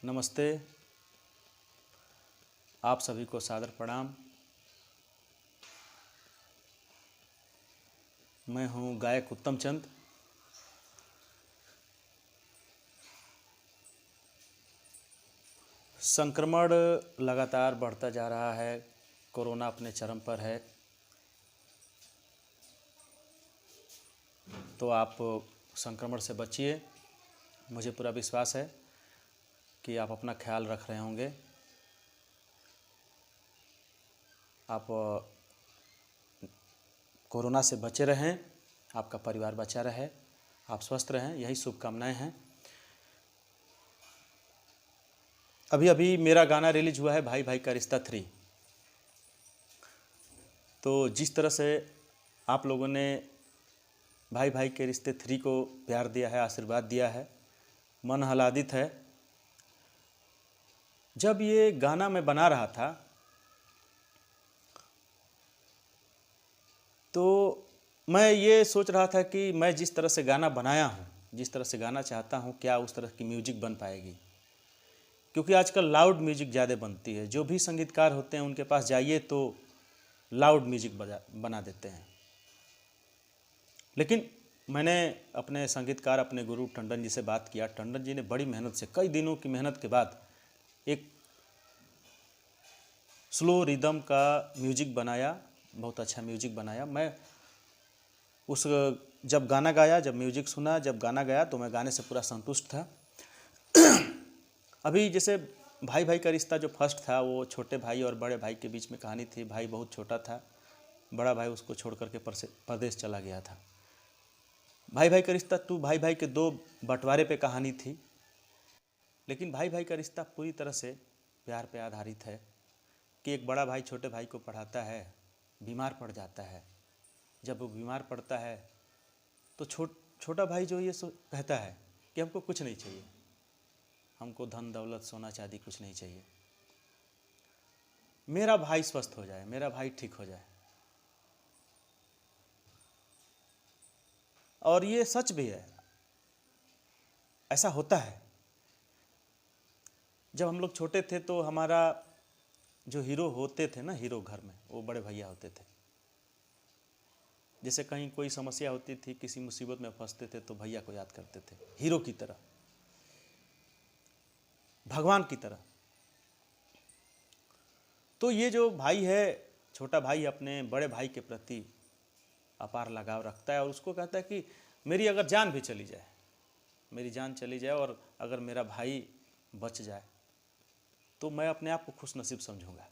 नमस्ते। आप सभी को सादर प्रणाम। मैं हूं गायक उत्तम चंद। संक्रमण लगातार बढ़ता जा रहा है, कोरोना अपने चरम पर है, तो आप संक्रमण से बचिए। मुझे पूरा विश्वास है कि आप अपना ख्याल रख रहे होंगे। आप कोरोना से बचे रहें, आपका परिवार बचा रहे, आप स्वस्थ रहें, यही शुभकामनाएं हैं। अभी अभी मेरा गाना रिलीज हुआ है भाई भाई का रिश्ता 3। तो जिस तरह से आप लोगों ने भाई भाई के रिश्ते 3 को प्यार दिया है, आशीर्वाद दिया है, मन आह्लादित है। जब ये गाना मैं बना रहा था तो मैं ये सोच रहा था कि मैं जिस तरह से गाना बनाया हूँ, जिस तरह से गाना चाहता हूँ, क्या उस तरह की म्यूजिक बन पाएगी। क्योंकि आजकल लाउड म्यूजिक ज़्यादा बनती है। जो भी संगीतकार होते हैं उनके पास जाइए तो लाउड म्यूजिक बना देते हैं। लेकिन मैंने अपने संगीतकार, अपने गुरु टंडन जी से बात किया। टंडन जी ने बड़ी मेहनत से, कई दिनों की मेहनत के बाद एक स्लो रिदम का म्यूजिक बनाया, बहुत अच्छा म्यूजिक बनाया। मैं उस जब गाना गाया, जब म्यूजिक सुना, जब गाना गाया तो मैं गाने से पूरा संतुष्ट था। अभी जैसे भाई भाई का रिश्ता जो फर्स्ट था वो छोटे भाई और बड़े भाई के बीच में कहानी थी। भाई बहुत छोटा था, बड़ा भाई उसको छोड़ करके परदेश चला गया था। भाई भाई का रिश्ता 2 भाई भाई के 2 बंटवारे पे कहानी थी। लेकिन भाई भाई का रिश्ता पूरी तरह से प्यार पे आधारित है कि एक बड़ा भाई छोटे भाई को पढ़ाता है, बीमार पड़ जाता है। जब वो बीमार पड़ता है तो छोटा भाई जो ये कहता है कि हमको कुछ नहीं चाहिए, हमको धन दौलत सोना चांदी कुछ नहीं चाहिए, मेरा भाई स्वस्थ हो जाए, मेरा भाई ठीक हो जाए। और ये सच भी है, ऐसा होता है। जब हम लोग छोटे थे तो हमारा जो हीरो होते थे ना, हीरो घर में, वो बड़े भैया होते थे। जैसे कहीं कोई समस्या होती थी, किसी मुसीबत में फंसते थे तो भैया को याद करते थे, हीरो की तरह, भगवान की तरह। तो ये जो भाई है, छोटा भाई, अपने बड़े भाई के प्रति अपार लगाव रखता है और उसको कहता है कि मेरी अगर जान भी चली जाए, मेरी जान चली जाए और अगर मेरा भाई बच जाए तो मैं अपने आप को खुशनसीब समझूंगा।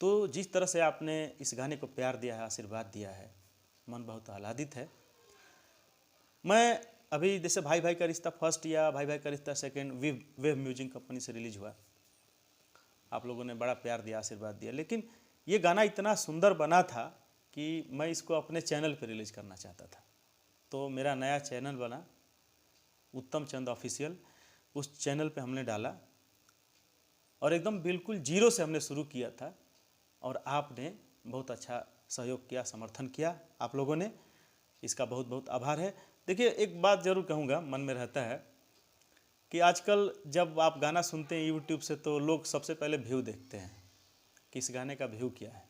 तो जिस तरह से आपने इस गाने को प्यार दिया है, आशीर्वाद दिया है, मन बहुत आह्लादित है। मैं अभी जैसे भाई भाई का रिश्ता फर्स्ट या भाई भाई का रिश्ता सेकंड वेव म्यूजिक कंपनी से रिलीज हुआ, आप लोगों ने बड़ा प्यार दिया, आशीर्वाद दिया। लेकिन ये गाना इतना सुंदर बना था कि मैं इसको अपने चैनल पर रिलीज करना चाहता था। तो मेरा नया चैनल बना उत्तम चंद ऑफिशियल, उस चैनल पे हमने डाला और एकदम बिल्कुल जीरो से हमने शुरू किया था। और आपने बहुत अच्छा सहयोग किया, समर्थन किया आप लोगों ने, इसका बहुत बहुत आभार है। देखिए, एक बात ज़रूर कहूँगा, मन में रहता है कि आजकल जब आप गाना सुनते हैं यूट्यूब से तो लोग सबसे पहले व्यू देखते हैं कि इस गाने का व्यू क्या है।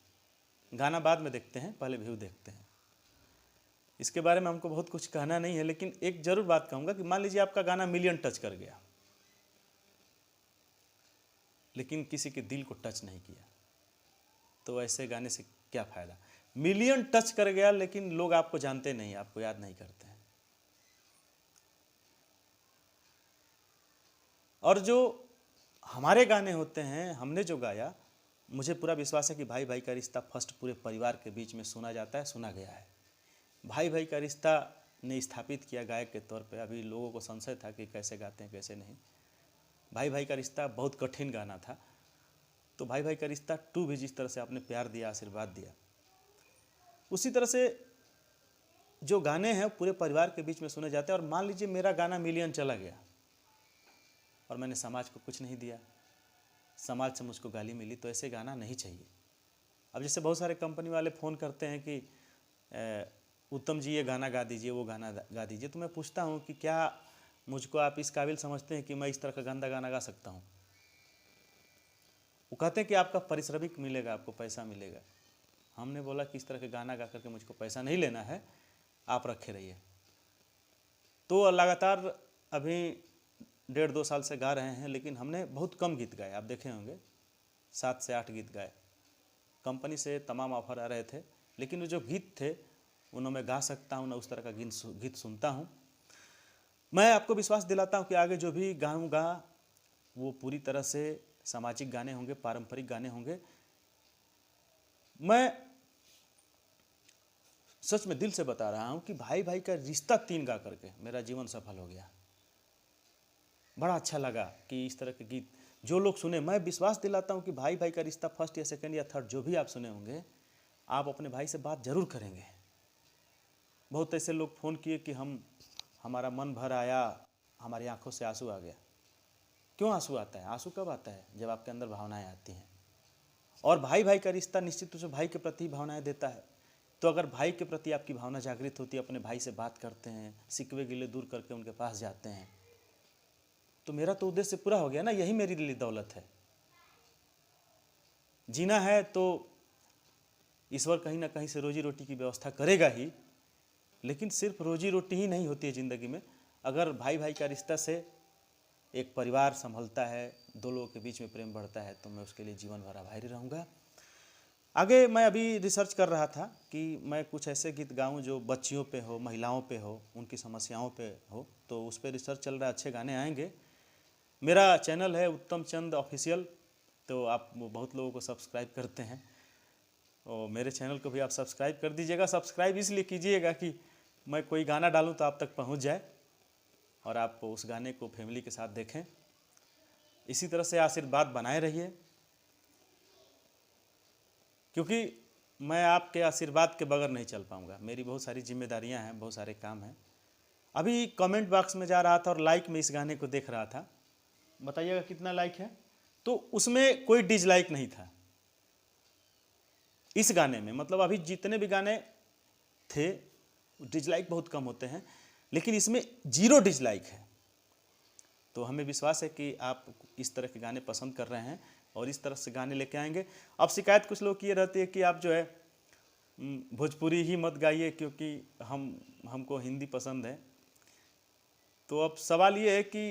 गाना बाद में देखते हैं, पहले व्यू देखते हैं। इसके बारे में हमको बहुत कुछ कहना नहीं है, लेकिन एक ज़रूर बात कहूँगा कि मान लीजिए आपका गाना मिलियन टच कर गया लेकिन किसी के दिल को टच नहीं किया, तो ऐसे गाने से क्या फ़ायदा। मिलियन टच कर गया लेकिन लोग आपको जानते नहीं, आपको याद नहीं करते हैं। और जो हमारे गाने होते हैं, हमने जो गाया, मुझे पूरा विश्वास है कि भाई भाई का रिश्ता फर्स्ट पूरे परिवार के बीच में सुना जाता है, सुना गया है। भाई भाई का रिश्ता ने स्थापित किया गायक के तौर पे। अभी लोगों को संशय था कि कैसे गाते हैं कैसे नहीं। भाई भाई का रिश्ता बहुत कठिन गाना था। तो भाई भाई का रिश्ता 2 भी जिस तरह से आपने प्यार दिया, आशीर्वाद दिया, उसी तरह से जो गाने हैं पूरे परिवार के बीच में सुने जाते हैं। और मान लीजिए मेरा गाना मिलियन चला गया और मैंने समाज को कुछ नहीं दिया, समाज से मुझको गाली मिली, तो ऐसे गाना नहीं चाहिए। अब जैसे बहुत सारे कंपनी वाले फ़ोन करते हैं कि उत्तम जी ये गाना गा दीजिए, वो गाना गा दीजिए, तो मैं पूछता हूँ कि क्या मुझको आप इस काबिल समझते हैं कि मैं इस तरह का गंदा गाना गा सकता हूँ? वो कहते हैं कि आपका पारिश्रमिक मिलेगा, आपको पैसा मिलेगा। हमने बोला कि इस तरह के गाना गा करके मुझको पैसा नहीं लेना है, आप रखे रहिए। तो लगातार अभी 1.5-2 साल से गा रहे हैं, लेकिन हमने बहुत कम गीत गाए। आप देखे होंगे 7 से 8 गीत गाए। कंपनी से तमाम ऑफर आ रहे थे, लेकिन वो जो गीत थे उन्हें मैं गा सकता हूँ, ना उस तरह का गीत सुनता हूँ। मैं आपको विश्वास दिलाता हूँ कि आगे जो भी गाऊँगा वो पूरी तरह से सामाजिक गाने होंगे, पारंपरिक गाने होंगे। मैं सच में दिल से बता रहा हूँ कि भाई भाई का रिश्ता 3 गा करके मेरा जीवन सफल हो गया। बड़ा अच्छा लगा कि इस तरह के गीत जो लोग सुने, मैं विश्वास दिलाता हूँ कि भाई भाई का रिश्ता फर्स्ट या सेकंड या थर्ड जो भी आप सुने होंगे, आप अपने भाई से बात जरूर करेंगे। बहुत ऐसे लोग फ़ोन किए कि हमारा मन भर आया, हमारी आंखों से आंसू आ गया। क्यों आंसू आता है? आंसू कब आता है? जब आपके अंदर भावनाएं आती हैं। और भाई भाई का रिश्ता निश्चित रूप से भाई के प्रति भावनाएं देता है। तो अगर भाई के प्रति आपकी भावना जागृत होती है, अपने भाई से बात करते हैं, सिकवे गिले दूर करके उनके पास जाते हैं, तो मेरा तो उद्देश्य पूरा हो गया ना। यही मेरे लिए दौलत है। जीना है तो ईश्वर कहीं ना कहीं से रोजी रोटी की व्यवस्था करेगा ही, लेकिन सिर्फ रोजी रोटी ही नहीं होती है ज़िंदगी में। अगर भाई भाई का रिश्ता से एक परिवार संभलता है, 2 लोगों के बीच में प्रेम बढ़ता है, तो मैं उसके लिए जीवन भर आभारी रहूँगा। आगे मैं अभी रिसर्च कर रहा था कि मैं कुछ ऐसे गीत गाऊं जो बच्चियों पे हो, महिलाओं पे हो, उनकी समस्याओं पे हो। तो उस पर रिसर्च चल रहा है, अच्छे गाने आएंगे। मेरा चैनल है उत्तम चंद ऑफिशियल, तो आप बहुत लोगों को सब्सक्राइब करते हैं, और मेरे चैनल को भी आप सब्सक्राइब कर दीजिएगा। सब्सक्राइब इसलिए कीजिएगा कि मैं कोई गाना डालूं तो आप तक पहुंच जाए और आप उस गाने को फैमिली के साथ देखें। इसी तरह से आशीर्वाद बनाए रहिए, क्योंकि मैं आपके आशीर्वाद के बगैर नहीं चल पाऊंगा। मेरी बहुत सारी जिम्मेदारियां हैं, बहुत सारे काम हैं। अभी कमेंट बॉक्स में जा रहा था और लाइक में इस गाने को देख रहा था, बताइएगा कितना लाइक है। तो उसमें कोई डिसलाइक नहीं था इस गाने में। मतलब अभी जितने भी गाने थे डिसलाइक बहुत कम होते हैं, लेकिन इसमें 0 डिसलाइक है। तो हमें विश्वास है कि आप इस तरह के गाने पसंद कर रहे हैं और इस तरह से गाने लेके आएंगे। अब शिकायत कुछ लोग ये रहती है कि आप जो है भोजपुरी ही मत गाइए, क्योंकि हमको हिंदी पसंद है। तो अब सवाल ये है कि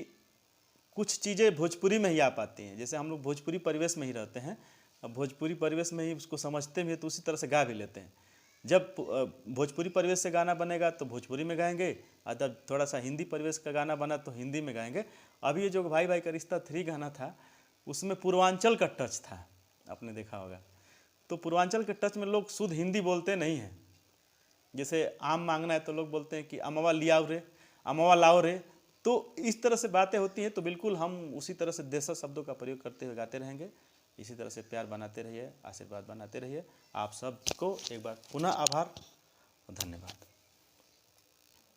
कुछ चीज़ें भोजपुरी में ही आ पाती हैं। जैसे हम लोग भोजपुरी परिवेश में ही रहते हैं, अब भोजपुरी परिवेश में ही उसको समझते भी हैं, तो उसी तरह से गा भी लेते हैं। जब भोजपुरी परिवेश से गाना बनेगा तो भोजपुरी में गाएंगे, और जब थोड़ा सा हिंदी परिवेश का गाना बना तो हिंदी में गाएंगे। अभी ये जो भाई भाई का रिश्ता 3 गाना था, उसमें पूर्वांचल का टच था, आपने देखा होगा। तो पूर्वांचल के टच में लोग शुद्ध हिंदी बोलते नहीं हैं। जैसे आम मांगना है तो लोग बोलते हैं कि अमवा लियाओ रे, अमवा लाओ रे। तो इस तरह से बातें होती हैं। तो बिल्कुल हम उसी तरह से देशज शब्दों का प्रयोग करते हुए गाते रहेंगे। इसी तरह से प्यार बनाते रहिए, आशीर्वाद बनाते रहिए। आप सबको एक बार पुनः आभार और धन्यवाद।